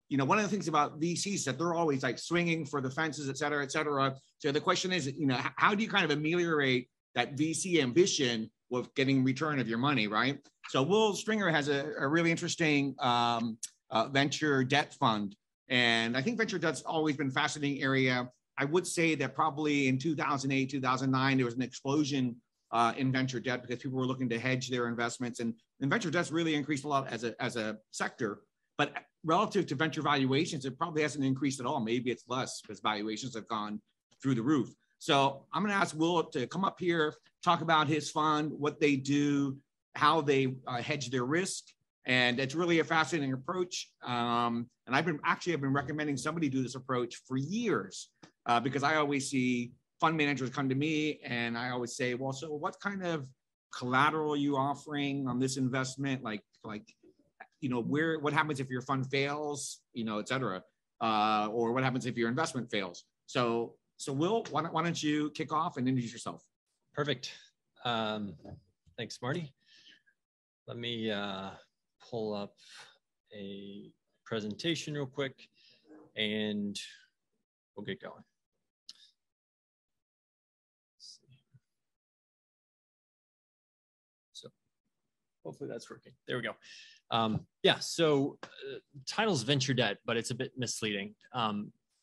you know, one of the things about VCs is that they're always like swinging for the fences, et cetera, et cetera. So the question is, you know, how do you kind of ameliorate that VC ambition with getting return of your money, right? So Will Stringer has a really interesting venture debt fund. And I think venture debt's always been a fascinating area. I would say that probably in 2008, 2009, there was an explosion in venture debt because people were looking to hedge their investments, and venture debt's really increased a lot as a sector. But relative to venture valuations, it probably hasn't increased at all. Maybe it's less because valuations have gone through the roof. So I'm going to ask Will to come up here, talk about his fund, what they do, how they hedge their risk. And it's really a fascinating approach. And I've been recommending somebody do this approach for years because I always see fund managers come to me and I always say, well, so what kind of collateral are you offering on this investment? Like, you know, what happens if your fund fails, you know, et cetera, or what happens if your investment fails? So Will, why don't you kick off and introduce yourself? Perfect. Thanks, Marty. Let me pull up a presentation real quick and we'll get going. So hopefully that's working. There we go. Yeah, so title's venture debt, but it's a bit misleading.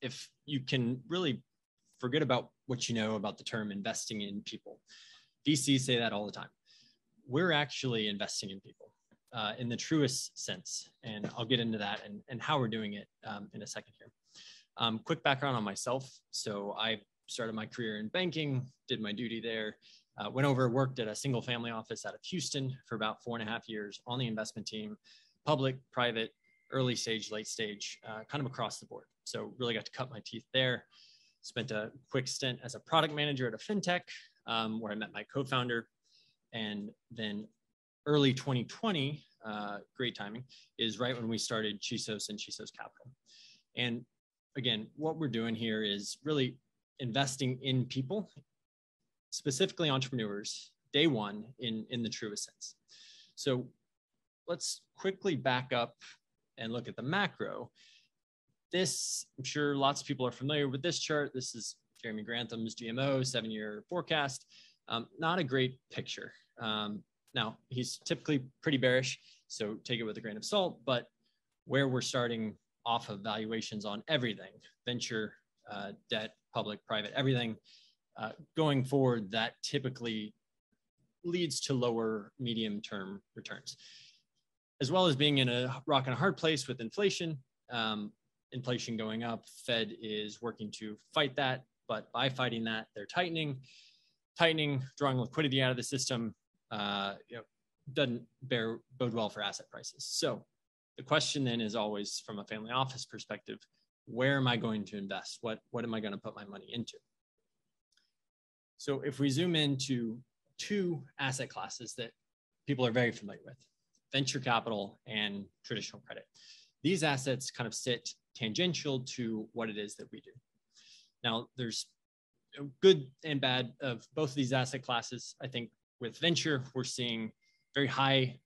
If you can really forget about what you know about the term investing in people. VCs say that all the time. We're actually investing in people in the truest sense. And I'll get into that and how we're doing it in a second here. Quick background on myself. So I started my career in banking, did my duty there, went over, worked at a single family office out of Houston for about 4.5 years on the investment team, public, private, early stage, late stage, kind of across the board. So really got to cut my teeth there. Spent a quick stint as a product manager at a fintech where I met my co-founder. And then early 2020, great timing, is right when we started Chisos and Chisos Capital. And again, what we're doing here is really investing in people, specifically entrepreneurs, day one in the truest sense. So let's quickly back up and look at the macro. This, I'm sure lots of people are familiar with this chart. This is Jeremy Grantham's GMO 7-year forecast. Not a great picture. Now, he's typically pretty bearish, so take it with a grain of salt, but where we're starting off of valuations on everything, venture, debt, public, private, everything, going forward, that typically leads to lower medium-term returns. As well as being in a rock and a hard place with inflation, inflation going up, Fed is working to fight that, but by fighting that, they're tightening, drawing liquidity out of the system, doesn't bode well for asset prices. So the question then is always from a family office perspective, where am I going to invest? What am I going to put my money into? So if we zoom into two asset classes that people are very familiar with, venture capital and traditional credit. These assets kind of sit tangential to what it is that we do. Now, there's good and bad of both of these asset classes. I think with venture, we're seeing very high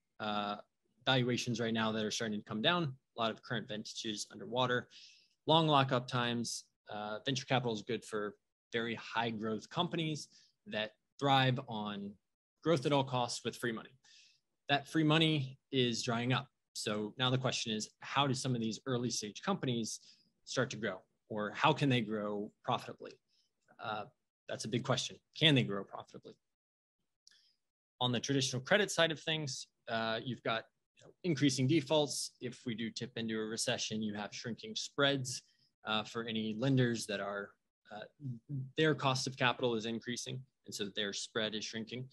valuations right now that are starting to come down. A lot of current vintages underwater, long lockup times. Venture capital is good for very high growth companies that thrive on growth at all costs with free money. That free money is drying up. So now the question is, how do some of these early stage companies start to grow, or how can they grow profitably? That's a big question. Can they grow profitably? On the traditional credit side of things, you've got increasing defaults. If we do tip into a recession, you have shrinking spreads for any lenders that are, their cost of capital is increasing, and so their spread is shrinking.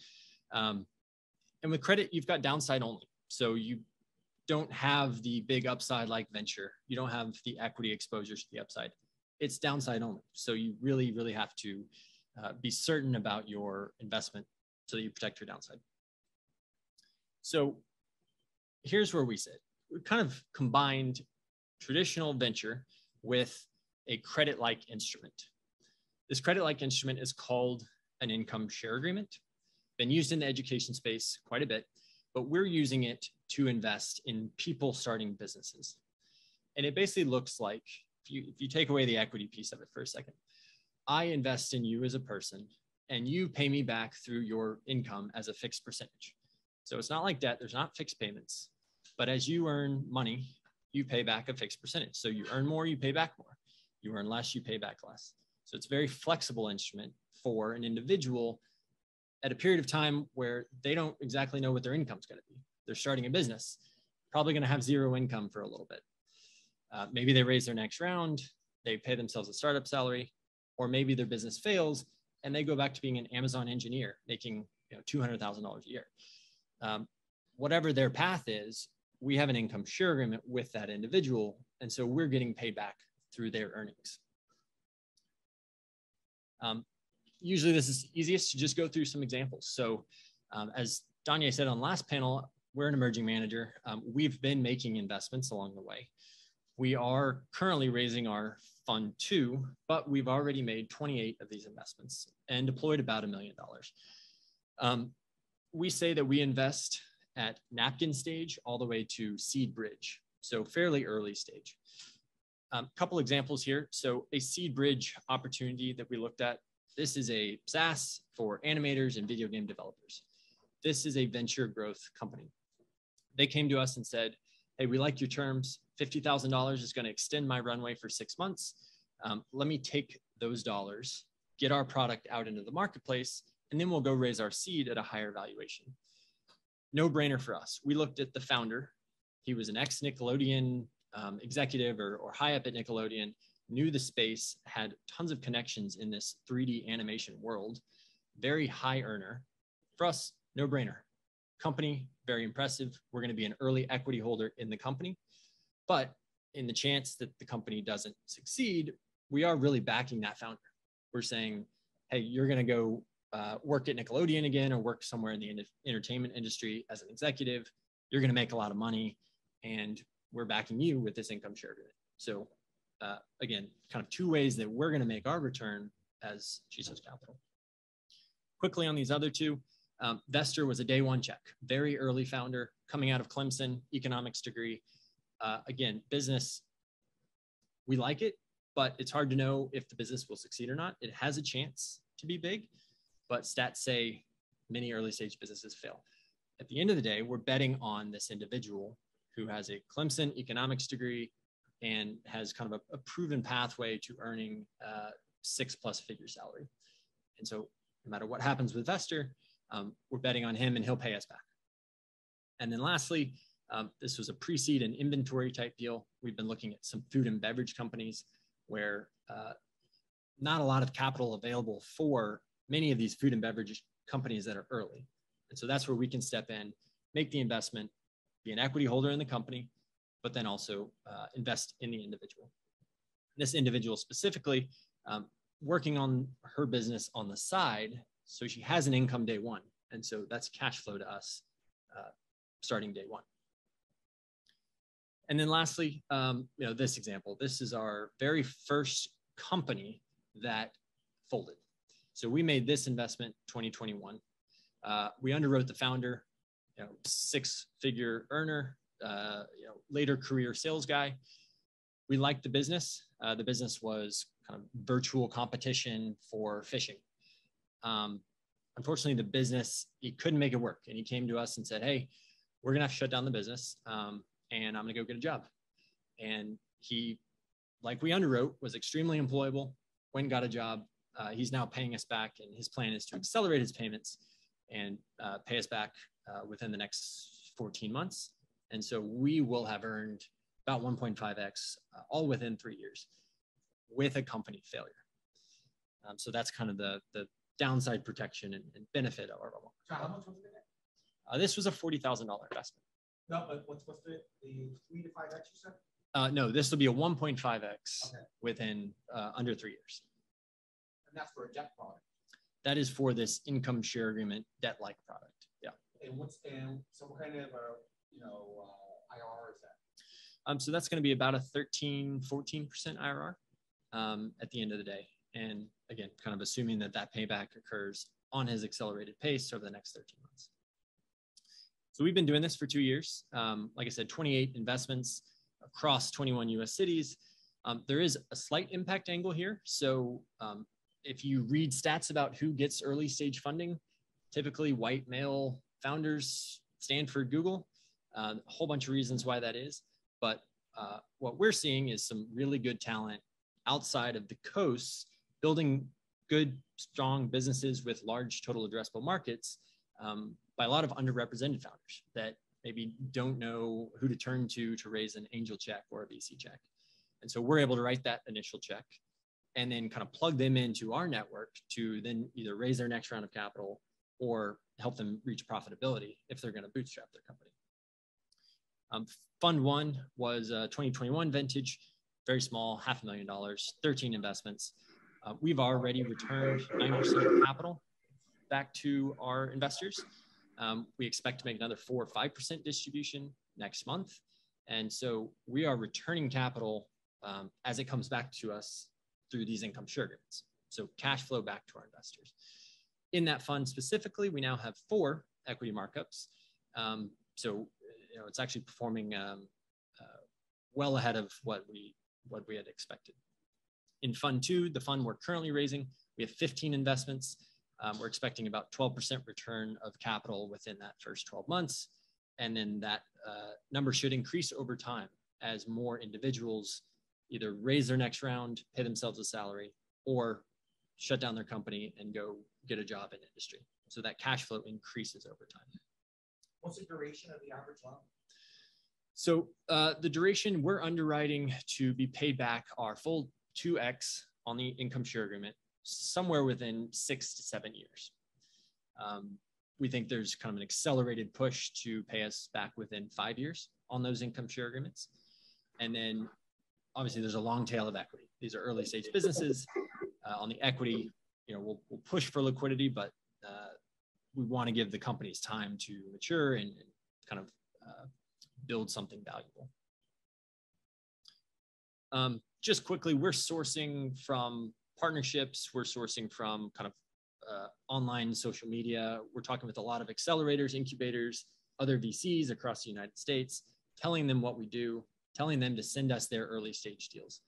And with credit, you've got downside only. So you don't have the big upside like venture. You don't have the equity exposure to the upside. It's downside only. So you really, really have to be certain about your investment so that you protect your downside. So here's where we sit. We've kind of combined traditional venture with a credit-like instrument. This credit-like instrument is called an income share agreement. Been used in the education space quite a bit, but we're using it to invest in people starting businesses. And it basically looks like, if you take away the equity piece of it for a second, I invest in you as a person and you pay me back through your income as a fixed percentage. So it's not like debt, there's not fixed payments, but as you earn money, you pay back a fixed percentage. So you earn more, you pay back more. You earn less, you pay back less. So it's a very flexible instrument for an individual at a period of time where they don't exactly know what their income is going to be. They're starting a business, probably going to have zero income for a little bit. Maybe they raise their next round, they pay themselves a startup salary, or maybe their business fails and they go back to being an Amazon engineer making $200,000 a year. Whatever their path is, we have an income share agreement with that individual. And so we're getting paid back through their earnings. Usually this is easiest to just go through some examples. So as Danya said on the last panel, we're an emerging manager. We've been making investments along the way. We are currently raising our fund 2, but we've already made 28 of these investments and deployed about $1 million. We say that we invest at napkin stage all the way to seed bridge, so fairly early stage. Couple examples here. So a seed bridge opportunity that we looked at, this is a SaaS for animators and video game developers. This is a venture growth company. They came to us and said, hey, we like your terms. $50,000 is going to extend my runway for 6 months. Let me take those dollars, get our product out into the marketplace, and then we'll go raise our seed at a higher valuation. No brainer for us. We looked at the founder. He was an ex-Nickelodeon executive or high up at Nickelodeon, knew the space, had tons of connections in this 3D animation world, very high earner. For us, no brainer. Company, very impressive. We're going to be an early equity holder in the company. But in the chance that the company doesn't succeed, we are really backing that founder. We're saying, hey, you're going to go work at Nickelodeon again or work somewhere in the entertainment industry as an executive. You're going to make a lot of money, and we're backing you with this income share agreement. So again, kind of 2 ways that we're going to make our return as Chisos Capital. Quickly on these other 2, Vestor was a day 1 check, very early founder coming out of Clemson, economics degree. Again, business, we like it, but it's hard to know if the business will succeed or not. It has a chance to be big, but stats say many early stage businesses fail. At the end of the day, we're betting on this individual who has a Clemson economics degree and has kind of a proven pathway to earning 6+ figure salary. And so no matter what happens with Vestor, we're betting on him and he'll pay us back. And then lastly, this was a pre-seed and inventory type deal. We've been looking at some food and beverage companies where not a lot of capital available for many of these food and beverage companies that are early. And so that's where we can step in, make the investment, be an equity holder in the company, but then also invest in the individual. This individual specifically working on her business on the side, so she has an income day 1. And so that's cash flow to us starting day 1. And then lastly, this example, this is our very first company that folded. So we made this investment 2021. We underwrote the founder, 6-figure earner, later career sales guy. We liked the business. The business was kind of virtual competition for fishing. Unfortunately, the business, he couldn't make it work. And he came to us and said, hey, we're going to have to shut down the business. And I'm going to go get a job. And he, like we underwrote, was extremely employable, went and got a job. He's now paying us back, and his plan is to accelerate his payments and pay us back within the next 14 months. And so we will have earned about 1.5x all within 3 years with a company failure. So that's kind of the downside protection and benefit of our model. So how much was it? This was a $40,000 investment. No, but what's the 3 to 5x you said? No, this will be a 1.5x within under 3 years. And that's for a debt product. That is for this income share agreement debt-like product. Yeah. And so what kind of IRR is that? So that's going to be about a 13-14% IRR at the end of the day. And again, kind of assuming that payback occurs on his accelerated pace over the next 13 months. So we've been doing this for 2 years. Like I said, 28 investments. across 21 US cities. There is a slight impact angle here. So if you read stats about who gets early stage funding, typically white male founders, Stanford, Google, a whole bunch of reasons why that is. But what we're seeing is some really good talent outside of the coasts, building good, strong businesses with large total addressable markets by a lot of underrepresented founders that maybe don't know who to turn to raise an angel check or a VC check. And so we're able to write that initial check and then kind of plug them into our network to then either raise their next round of capital or help them reach profitability if they're going to bootstrap their company. Fund one was a 2021 vintage, very small, $500,000, 13 investments. We've already returned 9% of capital back to our investors. We expect to make another 4 or 5% distribution next month. And so we are returning capital as it comes back to us through these income share agreements. So cash flow back to our investors. In that fund specifically, we now have 4 equity markups. So it's actually performing well ahead of what we had expected. In Fund 2, the fund we're currently raising, we have 15 investments. We're expecting about 12% return of capital within that first 12 months. And then that number should increase over time as more individuals either raise their next round, pay themselves a salary, or shut down their company and go get a job in industry. So that cash flow increases over time. What's the duration of the average loan? So the duration, we're underwriting to be paid back our full 2x on the income share agreement somewhere within 6 to 7 years. We think there's kind of an accelerated push to pay us back within 5 years on those income share agreements. And then obviously there's a long tail of equity. These are early stage businesses. On the equity, we'll push for liquidity, but we want to give the companies time to mature and kind of build something valuable. Just quickly, we're sourcing from partnerships. We're sourcing from kind of online social media. We're talking with a lot of accelerators, incubators, other VCs across the United States, telling them what we do, telling them to send us their early stage deals.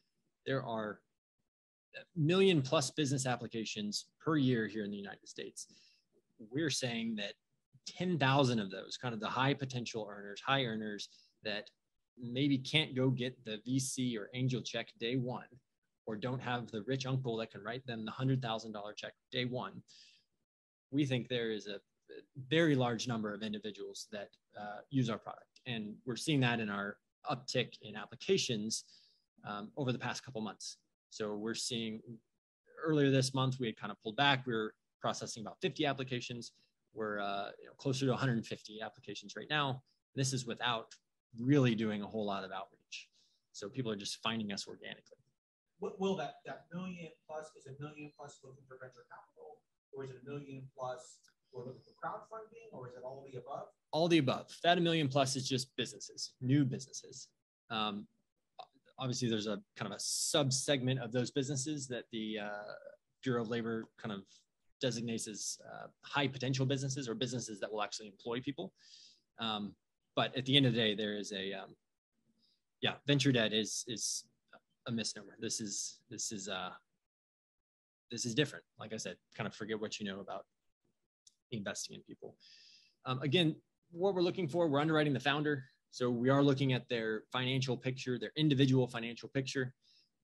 There are 1 million+ business applications per year here in the United States. We're saying that 10,000 of those, kind of the high potential earners, high earners that maybe can't go get the VC or angel check day one, or don't have the rich uncle that can write them the $100,000 check day one. We think there is a very large number of individuals that use our product. And we're seeing that in our uptick in applications over the past couple months. So we're seeing earlier this month, we had kind of pulled back. We were processing about 50 applications. We're closer to 150 applications right now. This is without really doing a whole lot of outreach. So people are just finding us organically. What will that 1 million+, is 1 million+ looking for venture capital, or is it 1 million+ for looking for crowdfunding, or is it all the above? All the above. That 1 million+ is just businesses, new businesses. Obviously, there's a kind of a sub-segment of those businesses that the Bureau of Labor kind of designates as high potential businesses or businesses that will actually employ people. But at the end of the day, there is venture debt is a misnomer. This is different. Like I said, kind of forget what you know about investing in people. Again, what we're looking for, we're underwriting the founder. So we are looking at their financial picture, their individual financial picture.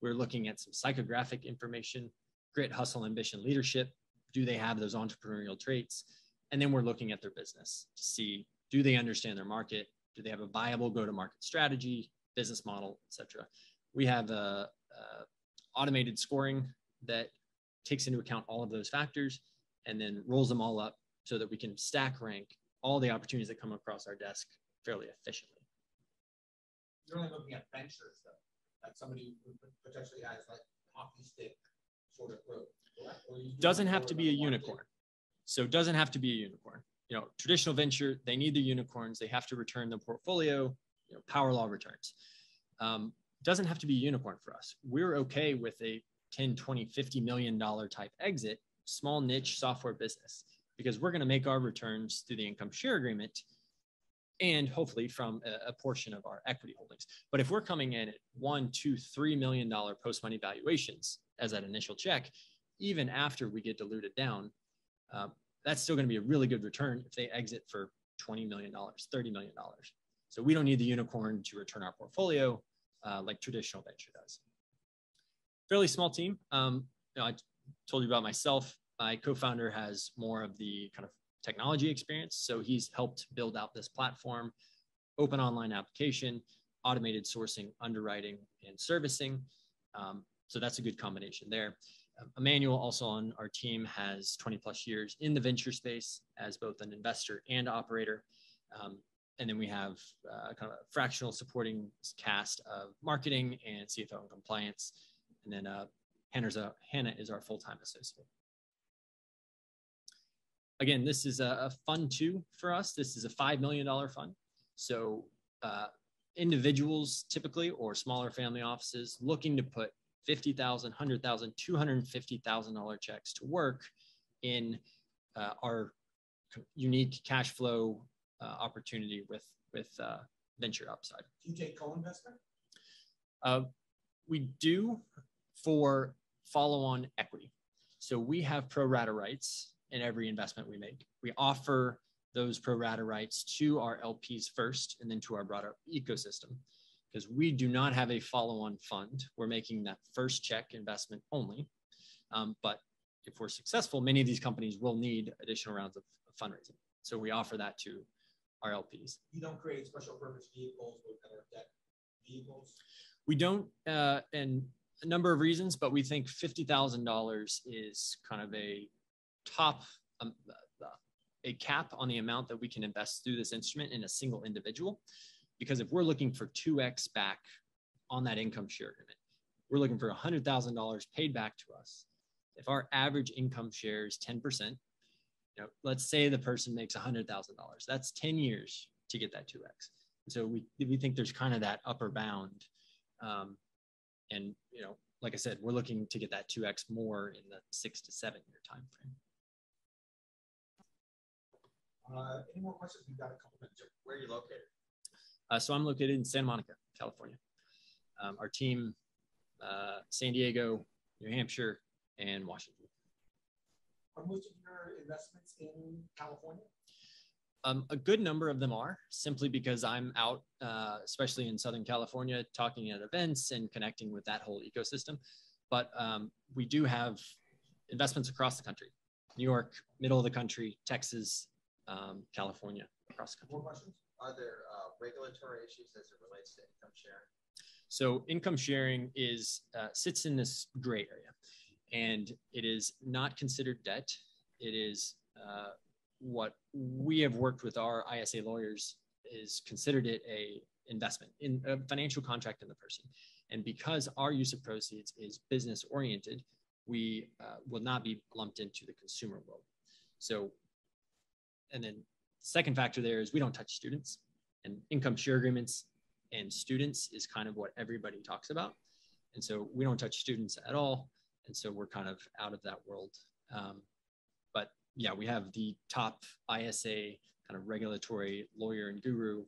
We're looking at some psychographic information, grit, hustle, ambition, leadership. Do they have those entrepreneurial traits? And then we're looking at their business to see, do they understand their market? Do they have a viable go-to-market strategy, business model, et cetera? We have automated scoring that takes into account all of those factors and then rolls them all up so that we can stack rank all the opportunities that come across our desk fairly efficiently. You're only looking at ventures, though, like somebody who potentially has like hockey stick sort of growth. Doesn't have to be a unicorn. So it doesn't have to be a unicorn. Traditional venture, they need the unicorns. They have to return the portfolio, power law returns. Doesn't have to be a unicorn for us. We're okay with a 10, 20, $50 million type exit, small niche software business, because we're going to make our returns through the income share agreement and hopefully from a portion of our equity holdings. But if we're coming in at $1, $2, $3 million post-money valuations as that initial check, even after we get diluted down, that's still going to be a really good return if they exit for $20 million, $30 million. So we don't need the unicorn to return our portfolio like traditional venture does. Fairly small team. I told you about myself. My co-founder has more of the kind of technology experience. So he's helped build out this platform, open online application, automated sourcing, underwriting, and servicing. So that's a good combination there. Emmanuel, also on our team, has 20 plus years in the venture space as both an investor and operator. And then we have kind of a fractional supporting cast of marketing and CFO and compliance. And then Hannah is our full-time associate. Again, this is a fund too for us. This is a $5 million fund. So individuals typically, or smaller family offices, looking to put $50,000, $100,000, $250,000 checks to work in our unique cash flow opportunity with venture upside. Do you take co-investment? We do for follow-on equity. So we have pro rata rights in every investment we make. We offer those pro rata rights to our LPs first and then to our broader ecosystem, because we do not have a follow-on fund. We're making that first check investment only. But if we're successful, many of these companies will need additional rounds of fundraising. So we offer that to our LPs. You don't create special purpose vehicles with other debt vehicles? We don't, and a number of reasons, but we think $50,000 is kind of a top, a cap on the amount that we can invest through this instrument in a single individual. Because if we're looking for 2x back on that income share agreement, we're looking for $100,000 paid back to us. If our average income share is 10%, let's say the person makes $100,000, that's 10 years to get that 2x. So we think there's kind of that upper bound. And like I said, we're looking to get that 2x more in the 6 to 7 year time frame. Any more questions? We've got a couple minutes. Where are you located? So I'm located in Santa Monica, California. Our team, San Diego, New Hampshire, and Washington. Are most of your investments in California? A good number of them are, simply because I'm out, especially in Southern California, talking at events and connecting with that whole ecosystem. But we do have investments across the country: New York, middle of the country, Texas, California, across the country. More questions? Are there regulatory issues as it relates to income sharing? So income sharing sits in this gray area, and it is not considered debt. It is what we have worked with our ISA lawyers is considered it a investment in a financial contract in the person. And because our use of proceeds is business oriented, we will not be lumped into the consumer world. So, and then second factor there is we don't touch students, and income share agreements and students is kind of what everybody talks about. And so we don't touch students at all. And so we're kind of out of that world. But yeah, we have the top ISA kind of regulatory lawyer and guru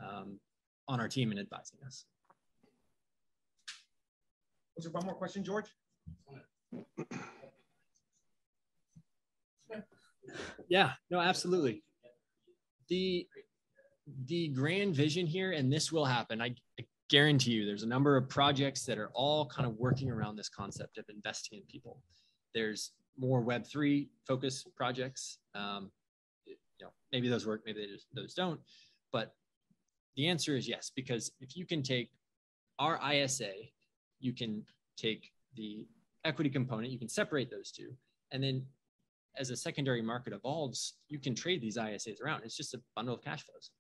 on our team and advising us. Was there one more question, George? Yeah, no, absolutely. The grand vision here, and this will happen, I guarantee you, there's a number of projects that are all kind of working around this concept of investing in people. There's more Web3 focused projects. Maybe those work, maybe those don't. But the answer is yes, because if you can take our ISA, you can take the equity component, you can separate those two, and then as a secondary market evolves, you can trade these ISAs around. It's just a bundle of cash flows.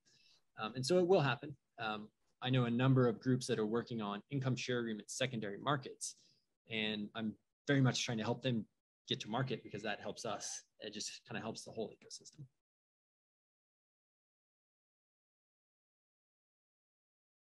And so it will happen. I know a number of groups that are working on income share agreements, secondary markets, and I'm very much trying to help them get to market because that helps us. It just kind of helps the whole ecosystem.